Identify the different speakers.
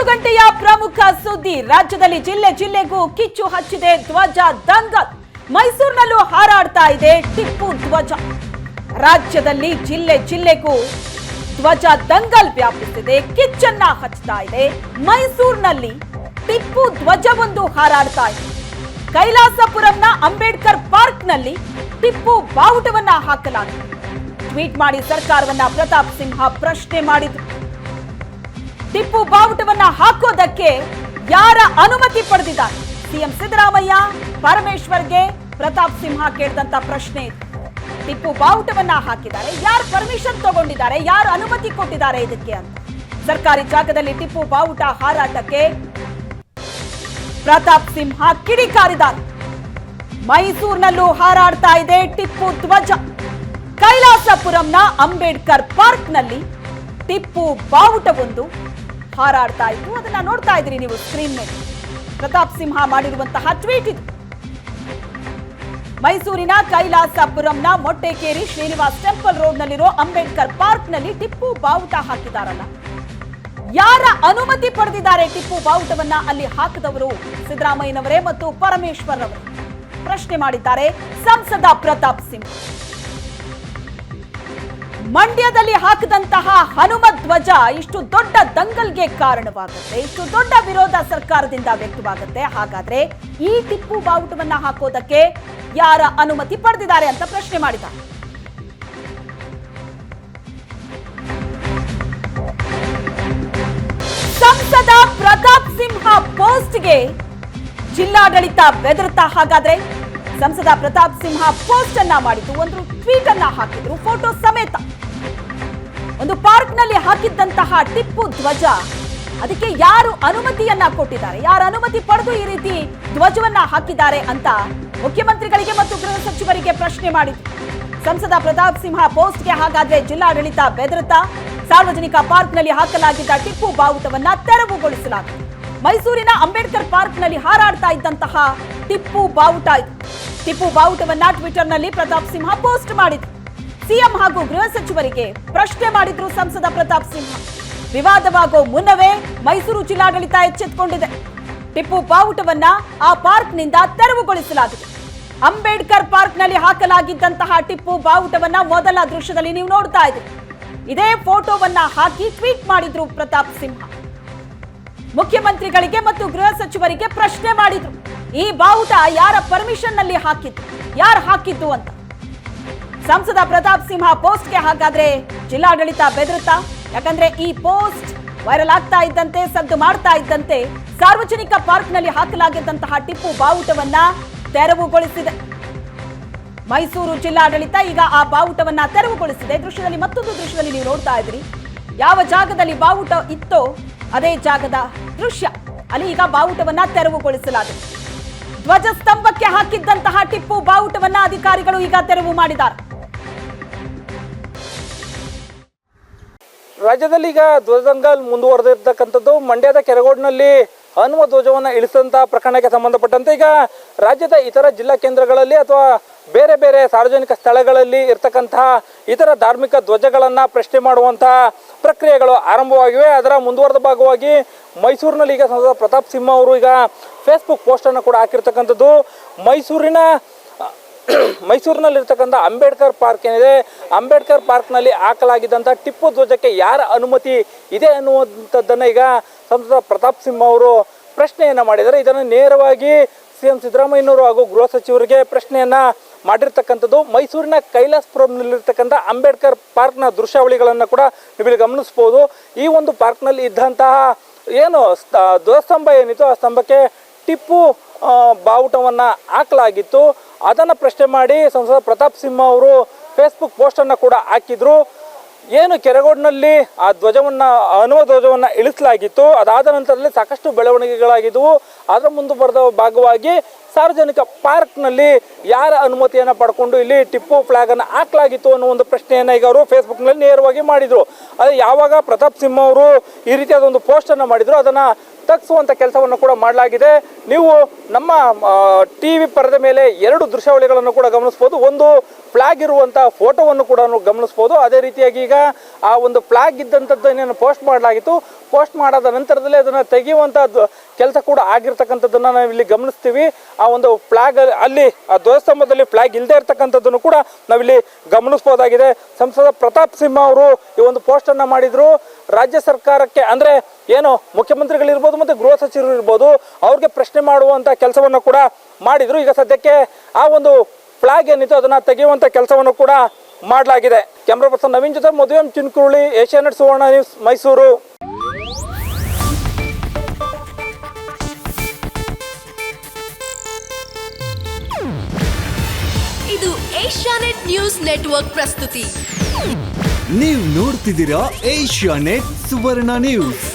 Speaker 1: ಗಂಟೆಯ ಪ್ರಮುಖ ಸುದ್ದಿ. ರಾಜ್ಯದಲ್ಲಿ ಜಿಲ್ಲೆ ಜಿಲ್ಲೆಗೂ ಕಿಚ್ಚು ಹಚ್ಚಿದೆ ಧ್ವಜ ದಂಗಲ್. ಮೈಸೂರಿನಲ್ಲೂ ಹಾರಾಡ್ತಾ ಇದೆ ಟಿಪ್ಪು ಧ್ವಜ. ರಾಜ್ಯದಲ್ಲಿ ಜಿಲ್ಲೆ ಜಿಲ್ಲೆಗೂ ಧ್ವಜ ದಂಗಲ್ ವ್ಯಾಪಿಸಿದೆ, ಕಿಚ್ಚನ್ನ ಹಚ್ತಾ ಇದೆ. ಮೈಸೂರಿನಲ್ಲಿ ಟಿಪ್ಪು ಧ್ವಜವೊಂದು ಹಾರಾಡ್ತಾ ಇದೆ. ಕೈಲಾಸಪುರಂನ ಅಂಬೇಡ್ಕರ್ ಪಾರ್ಕ್ನಲ್ಲಿ ಟಿಪ್ಪು ಬಾವುಟವನ್ನ ಹಾಕಲಾಗಿದೆ. ಟ್ವೀಟ್ ಮಾಡಿ ಸರ್ಕಾರವನ್ನ ಪ್ರತಾಪ್ ಸಿಂಹ ಪ್ರಶ್ನೆ ಮಾಡಿದ್ರು. ಟಿಪ್ಪು ಬಾವುಟವನ್ನ ಹಾಕೋದಕ್ಕೆ ಯಾರ ಅನುಮತಿ ಪಡೆದಿದ್ದಾರೆ? ಸಿಎಂ ಸಿದ್ದರಾಮಯ್ಯ, ಪರಮೇಶ್ವರ್ಗೆ ಪ್ರತಾಪ್ ಸಿಂಹ ಕೇಳಿದಂತ ಪ್ರಶ್ನೆ ಇದು. ಟಿಪ್ಪು ಬಾವುಟವನ್ನ ಹಾಕಿದ್ದಾರೆ, ಯಾರು ಪರ್ಮಿಷನ್ ತಗೊಂಡಿದ್ದಾರೆ, ಯಾರು ಅನುಮತಿ ಕೊಟ್ಟಿದ್ದಾರೆ ಇದಕ್ಕೆ ಅಂತ. ಸರ್ಕಾರಿ ಜಾಗದಲ್ಲಿ ಟಿಪ್ಪು ಬಾವುಟ ಹಾರಾಟಕ್ಕೆ ಪ್ರತಾಪ್ ಸಿಂಹ ಕಿಡಿಕಾರಿದ್ದಾರೆ. ಮೈಸೂರಿನಲ್ಲೂ ಹಾರಾಡ್ತಾ ಇದೆ ಟಿಪ್ಪು ಧ್ವಜ. ಕೈಲಾಸಪುರಂನ ಅಂಬೇಡ್ಕರ್ ಪಾರ್ಕ್ನಲ್ಲಿ ಟಿಪ್ಪು ಬಾವುಟವೊಂದು ಹಾರಾಡ್ತಾ ಇತ್ತು. ಅದನ್ನ ನೋಡ್ತಾ ಇದ್ದೀರಿ ನೀವು ಸ್ಕ್ರೀನ್ ಮೇಲೆ. ಪ್ರತಾಪ್ ಸಿಂಹ ಮಾಡಿರುವಂತಹ ಟ್ವೀಟ್ ಇದು. ಮೈಸೂರಿನ ಕೈಲಾಸಪುರಂನ ಮೊಟ್ಟೆಕೇರಿ ಶ್ರೀನಿವಾಸ್ ಟೆಂಪಲ್ ರೋಡ್ ನಲ್ಲಿರೋ ಅಂಬೇಡ್ಕರ್ ಪಾರ್ಕ್ ನಲ್ಲಿ ಟಿಪ್ಪು ಬಾವುಟ ಹಾಕಿದಾರಲ್ಲ, ಯಾರ ಅನುಮತಿ ಪಡೆದಿದ್ದಾರೆ ಟಿಪ್ಪು ಬಾವುಟವನ್ನ ಅಲ್ಲಿ ಹಾಕಿದವರು? ಸಿದ್ದರಾಮಯ್ಯನವರೇ ಮತ್ತು ಪರಮೇಶ್ವರ್ ಅವರು ಪ್ರಶ್ನೆ ಮಾಡಿದ್ದಾರೆ ಸಂಸದ ಪ್ರತಾಪ್ ಸಿಂಹ. ಮಂಡ್ಯದಲ್ಲಿ ಹಾಕಿದಂತಹ ಹನುಮ ಧ್ವಜ ಇಷ್ಟು ದೊಡ್ಡ ದಂಗಲ್ಗೆ ಕಾರಣವಾಗುತ್ತೆ, ಇಷ್ಟು ದೊಡ್ಡ ವಿರೋಧ ಸರ್ಕಾರದಿಂದ ವ್ಯಕ್ತವಾಗುತ್ತೆ. ಹಾಗಾದ್ರೆ ಈ ಟಿಪ್ಪು ಬಾವುಟವನ್ನ ಹಾಕೋದಕ್ಕೆ ಯಾರ ಅನುಮತಿ ಪಡೆದಿದ್ದಾರೆ ಅಂತ ಪ್ರಶ್ನೆ ಮಾಡಿದ್ದಾರೆ. ಸಂಸದ ಪ್ರತಾಪ್ ಸಿಂಹ ಪೋಸ್ಟ್ಗೆ ಜಿಲ್ಲಾಡಳಿತ ಬೆದರುತ್ತಾ? ಹಾಗಾದ್ರೆ ಸಂಸದ ಪ್ರತಾಪ್ ಸಿಂಹ ಪೋಸ್ಟ್ ಅನ್ನ ಮಾಡಿದ್ದು, ಒಂದು ಟ್ವೀಟ್ ಅನ್ನ ಹಾಕಿದ್ರು ಫೋಟೋ ಸಮೇತ. ಒಂದು ಪಾರ್ಕ್ ನಲ್ಲಿ ಹಾಕಿದ್ದಂತಹ ಟಿಪ್ಪು ಧ್ವಜ, ಅದಕ್ಕೆ ಯಾರು ಅನುಮತಿಯನ್ನ ಕೊಟ್ಟಿದ್ದಾರೆ, ಯಾರು ಅನುಮತಿ ಪಡೆದು ಈ ರೀತಿ ಧ್ವಜವನ್ನ ಹಾಕಿದ್ದಾರೆ ಅಂತ ಮುಖ್ಯಮಂತ್ರಿಗಳಿಗೆ ಮತ್ತು ಗೃಹ ಸಚಿವರಿಗೆ ಪ್ರಶ್ನೆ ಮಾಡಿದ್ರು. ಸಂಸದ ಪ್ರತಾಪ್ ಸಿಂಹ ಪೋಸ್ಟ್ಗೆ ಹಾಗಾದ್ರೆ ಜಿಲ್ಲಾಡಳಿತ ಬೆದರುತ್ತಾ? ಸಾರ್ವಜನಿಕ ಪಾರ್ಕ್ ನಲ್ಲಿ ಹಾಕಲಾಗಿದ್ದ ಟಿಪ್ಪು ಬಾವುಟವನ್ನ ತೆರವುಗೊಳಿಸಲಾಗಿದೆ. ಮೈಸೂರಿನ ಅಂಬೇಡ್ಕರ್ ಪಾರ್ಕ್ ನಲ್ಲಿ ಹಾರಾಡ್ತಾ ಇದ್ದಂತಹ ಟಿಪ್ಪು ಬಾವುಟ ಇದು. ಟಿಪ್ಪು ಬಾವುಟವನ್ನ ಟ್ವಿಟರ್ ನಲ್ಲಿ ಪ್ರತಾಪ್ ಸಿಂಹ ಪೋಸ್ಟ್ ಮಾಡಿದ್ರು. ಸಿಎಂ ಹಾಗೂ ಗೃಹ ಸಚಿವರಿಗೆ ಪ್ರಶ್ನೆ ಮಾಡಿದ್ರು ಸಂಸದ ಪ್ರತಾಪ್ ಸಿಂಹ. ವಿವಾದವಾಗೋ ಮುನ್ನವೇ ಮೈಸೂರು ಜಿಲ್ಲಾಡಳಿತ ಎಚ್ಚೆತ್ತುಕೊಂಡಿದೆ. ಟಿಪ್ಪು ಬಾವುಟವನ್ನ ಆ ಪಾರ್ಕ್ ನಿಂದ ತೆರವುಗೊಳಿಸಲಾಗಿದೆ. ಅಂಬೇಡ್ಕರ್ ಪಾರ್ಕ್ ನಲ್ಲಿ ಹಾಕಲಾಗಿದ್ದಂತಹ ಟಿಪ್ಪು ಬಾವುಟವನ್ನ ಮೊದಲ ದೃಶ್ಯದಲ್ಲಿ ನೀವು ನೋಡ್ತಾ ಇದ್ದೀರಿ. ಇದೇ ಫೋಟೋವನ್ನ ಹಾಕಿ ಟ್ವೀಟ್ ಮಾಡಿದ್ರು ಪ್ರತಾಪ್ ಸಿಂಹ. ಮುಖ್ಯಮಂತ್ರಿಗಳಿಗೆ ಮತ್ತು ಗೃಹ ಸಚಿವರಿಗೆ ಪ್ರಶ್ನೆ ಮಾಡಿದ್ರು, ಈ ಬಾವುಟ ಯಾರ ಪರ್ಮಿಷನ್ ನಲ್ಲಿ ಹಾಕಿದ್ದು, ಯಾರು ಹಾಕಿದ್ದು ಅಂತ. ಸಂಸದ ಪ್ರತಾಪ್ ಸಿಂಹ ಪೋಸ್ಟ್ಗೆ ಹಾಗಾದ್ರೆ ಜಿಲ್ಲಾಡಳಿತ ಬೆದರುತ್ತಾ? ಯಾಕಂದ್ರೆ ಈ ಪೋಸ್ಟ್ ವೈರಲ್ ಆಗ್ತಾ ಇದ್ದಂತೆ, ಸದ್ದು ಮಾಡ್ತಾ ಇದ್ದಂತೆ ಸಾರ್ವಜನಿಕ ಪಾರ್ಕ್ ನಲ್ಲಿ ಹಾಕಲಾಗಿದ್ದಂತಹ ಟಿಪ್ಪು ಬಾವುಟವನ್ನ ತೆರವುಗೊಳಿಸಿದೆ. ಮೈಸೂರು ಜಿಲ್ಲಾಡಳಿತ ಈಗ ಆ ಬಾವುಟವನ್ನ ತೆರವುಗೊಳಿಸಿದೆ. ದೃಶ್ಯದಲ್ಲಿ ಮತ್ತೊಂದು ದೃಶ್ಯದಲ್ಲಿ ನೀವು ನೋಡ್ತಾ ಇದ್ರಿ, ಯಾವ ಜಾಗದಲ್ಲಿ ಬಾವುಟ ಇತ್ತೋ ಅದೇ ಜಾಗದ ದೃಶ್ಯ. ಅಲ್ಲಿ ಈಗ ಬಾವುಟವನ್ನ ತೆರವುಗೊಳಿಸಲಾಗಿದೆ. ಧ್ವಜಸ್ತಂಭಕ್ಕೆ ಹಾಕಿದ್ದಂತಹ ಟಿಪ್ಪು ಬಾವುಟವನ್ನ ಅಧಿಕಾರಿಗಳು ಈಗ ತೆರವು ಮಾಡಿದ್ದಾರೆ.
Speaker 2: ರಾಜ್ಯದಲ್ಲಿ ಈಗ ಧ್ವಜದಂಗಲ್ ಮುಂದುವರೆದಿರ್ತಕ್ಕಂಥದ್ದು. ಮಂಡ್ಯದ ಕೆರಗೋಡಿನಲ್ಲಿ ಹನುಮ ಧ್ವಜವನ್ನು ಇಳಿಸಿದಂತಹ ಪ್ರಕರಣಕ್ಕೆ ಸಂಬಂಧಪಟ್ಟಂತೆ ಈಗ ರಾಜ್ಯದ ಇತರ ಜಿಲ್ಲಾ ಕೇಂದ್ರಗಳಲ್ಲಿ ಅಥವಾ ಬೇರೆ ಬೇರೆ ಸಾರ್ವಜನಿಕ ಸ್ಥಳಗಳಲ್ಲಿ ಇರ್ತಕ್ಕಂತಹ ಇತರ ಧಾರ್ಮಿಕ ಧ್ವಜಗಳನ್ನು ಪ್ರಶ್ನೆ ಮಾಡುವಂತಹ ಪ್ರಕ್ರಿಯೆಗಳು ಆರಂಭವಾಗಿವೆ. ಅದರ ಮುಂದುವರೆದ ಭಾಗವಾಗಿ ಮೈಸೂರಿನಲ್ಲಿ ಈಗ ಸಂಸದ ಪ್ರತಾಪ್ ಸಿಂಹ ಅವರು ಈಗ ಫೇಸ್ಬುಕ್ ಪೋಸ್ಟನ್ನು ಕೂಡ ಹಾಕಿರ್ತಕ್ಕಂಥದ್ದು. ಮೈಸೂರಿನಲ್ಲಿರ್ತಕ್ಕಂಥ ಅಂಬೇಡ್ಕರ್ ಪಾರ್ಕ್ ಏನಿದೆ, ಅಂಬೇಡ್ಕರ್ ಪಾರ್ಕ್ನಲ್ಲಿ ಹಾಕಲಾಗಿದ್ದಂಥ ಟಿಪ್ಪು ಧ್ವಜಕ್ಕೆ ಯಾರ ಅನುಮತಿ ಇದೆ ಅನ್ನುವಂಥದ್ದನ್ನು ಈಗ ಸಂಸದ ಪ್ರತಾಪ್ ಸಿಂಹ ಅವರು ಪ್ರಶ್ನೆಯನ್ನು ಮಾಡಿದ್ದಾರೆ. ಇದನ್ನು ನೇರವಾಗಿ ಸಿಎಂ ಸಿದ್ದರಾಮಯ್ಯನವರು ಹಾಗೂ ಗೃಹ ಸಚಿವರಿಗೆ ಪ್ರಶ್ನೆಯನ್ನು ಮಾಡಿರ್ತಕ್ಕಂಥದ್ದು. ಮೈಸೂರಿನ ಕೈಲಾಸಪುರಂನಲ್ಲಿರ್ತಕ್ಕಂಥ ಅಂಬೇಡ್ಕರ್ ಪಾರ್ಕ್ನ ದೃಶ್ಯಾವಳಿಗಳನ್ನು ಕೂಡ ನೀವು ಗಮನಿಸ್ಬೋದು. ಈ ಒಂದು ಪಾರ್ಕ್ನಲ್ಲಿ ಇದ್ದಂತಹ ಏನು ಧ್ವಜಸ್ತಂಭ ಏನಿತ್ತು, ಆ ಸ್ತಂಭಕ್ಕೆ ಟಿಪ್ಪು ಬಾವುಟವನ್ನು ಹಾಕಲಾಗಿತ್ತು. ಅದನ್ನು ಪ್ರಶ್ನೆ ಮಾಡಿ ಸಂಸದ ಪ್ರತಾಪ್ ಸಿಂಹ ಅವರು ಫೇಸ್ಬುಕ್ ಪೋಸ್ಟನ್ನು ಕೂಡ ಹಾಕಿದ್ರು. ಏನು ಕೆರಗೋಡಿನಲ್ಲಿ ಆ ಹನುಮ ಧ್ವಜವನ್ನು ಇಳಿಸಲಾಗಿತ್ತು, ಅದಾದ ನಂತರದಲ್ಲಿ ಸಾಕಷ್ಟು ಬೆಳವಣಿಗೆಗಳಾಗಿದ್ದವು. ಅದರ ಮುಂದುವರೆದ ಭಾಗವಾಗಿ ಸಾರ್ವಜನಿಕ ಪಾರ್ಕ್ನಲ್ಲಿ ಯಾರ ಅನುಮತಿಯನ್ನು ಪಡ್ಕೊಂಡು ಇಲ್ಲಿ ಟಿಪ್ಪು ಫ್ಲಾಗನ್ನು ಹಾಕಲಾಗಿತ್ತು ಅನ್ನೋ ಒಂದು ಪ್ರಶ್ನೆಯನ್ನು ಈಗ ಅವರು ಫೇಸ್ಬುಕ್ನಲ್ಲಿ ನೇರವಾಗಿ ಮಾಡಿದರು. ಅದು ಯಾವಾಗ ಪ್ರತಾಪ್ ಸಿಂಹ ಅವರು ಈ ರೀತಿಯಾದ ಒಂದು ಪೋಸ್ಟನ್ನು ಮಾಡಿದ್ರು ಅದನ್ನು ತಗ್ಗಿಸುವಂಥ ಕೆಲಸವನ್ನು ಕೂಡ ಮಾಡಲಾಗಿದೆ. ನೀವು ನಮ್ಮ TV ಪರದೆ ಮೇಲೆ 2 ದೃಶ್ಯಾವಳಿಗಳನ್ನು ಕೂಡ ಗಮನಿಸ್ಬೋದು. ಒಂದು ಫ್ಲಾಗ್ ಇರುವಂಥ ಫೋಟೋವನ್ನು ಕೂಡ ಗಮನಿಸ್ಬೋದು. ಅದೇ ರೀತಿಯಾಗಿ ಈಗ ಆ ಒಂದು ಫ್ಲಾಗ್ ಇದ್ದಂಥದ್ದನ್ನೇನು ಪೋಸ್ಟ್ ಮಾಡಲಾಗಿತ್ತು, ಪೋಸ್ಟ್ ಮಾಡಾದ ನಂತರದಲ್ಲೇ ಅದನ್ನು ತೆಗೆಯುವಂಥದ್ದು ಕೆಲಸ ಕೂಡ ಆಗಿರ್ತಕ್ಕಂಥದ್ದನ್ನು ನಾವು ಇಲ್ಲಿ ಗಮನಿಸ್ತೀವಿ. ಆ ಒಂದು ಫ್ಲಾಗ್ ಅಲ್ಲಿ ಆ ಧ್ವಜಸ್ತಂಭದಲ್ಲಿ ಫ್ಲಾಗ್ ಇಲ್ಲದೆ ಇರ್ತಕ್ಕಂಥದ್ದನ್ನು ಕೂಡ ನಾವಿಲ್ಲಿ ಗಮನಿಸ್ಬೋದಾಗಿದೆ. ಸಂಸದ ಪ್ರತಾಪ್ ಸಿಂಹ ಅವರು ಈ ಒಂದು ಪೋಸ್ಟನ್ನು ಮಾಡಿದರು. ರಾಜ್ಯ ಸರ್ಕಾರಕ್ಕೆ ಅಂದರೆ ಏನು ಮುಖ್ಯಮಂತ್ರಿಗಳಿರ್ಬೋದು ಮತ್ತು ಗೃಹ ಸಚಿವರು ಇರ್ಬೋದು ಅವ್ರಿಗೆ ಪ್ರಶ್ನೆ ಮಾಡುವಂಥ ಕೆಲಸವನ್ನು ಕೂಡ ಮಾಡಿದರು. ಈಗ ಸದ್ಯಕ್ಕೆ ಆ ಒಂದು ಫ್ಲಾಗ್ ಏನಿತ್ತು ಅದನ್ನು ತೆಗೆಯುವಂಥ ಕೆಲಸವನ್ನು ಕೂಡ ಮಾಡಲಾಗಿದೆ. ಕ್ಯಾಮ್ರಾ ಪರ್ಸನ್ ನವೀನ್ ಜೊತೆ ಮದುವೆ ಚಿನ್ಕುರುಳಿ, ಏಷ್ಯಾನೆಟ್ ಸುವರ್ಣ ನ್ಯೂಸ್, ಮೈಸೂರು.
Speaker 3: ಇದು ಏಷ್ಯಾನೆಟ್ ನ್ಯೂಸ್ ನೆಟ್ವರ್ಕ್ ಪ್ರಸ್ತುತಿ.
Speaker 4: ನೀವು ನೋಡ್ತಿದ್ದೀರಾ ಏಷ್ಯಾನೆಟ್ ಸುವರ್ಣ ನ್ಯೂಸ್.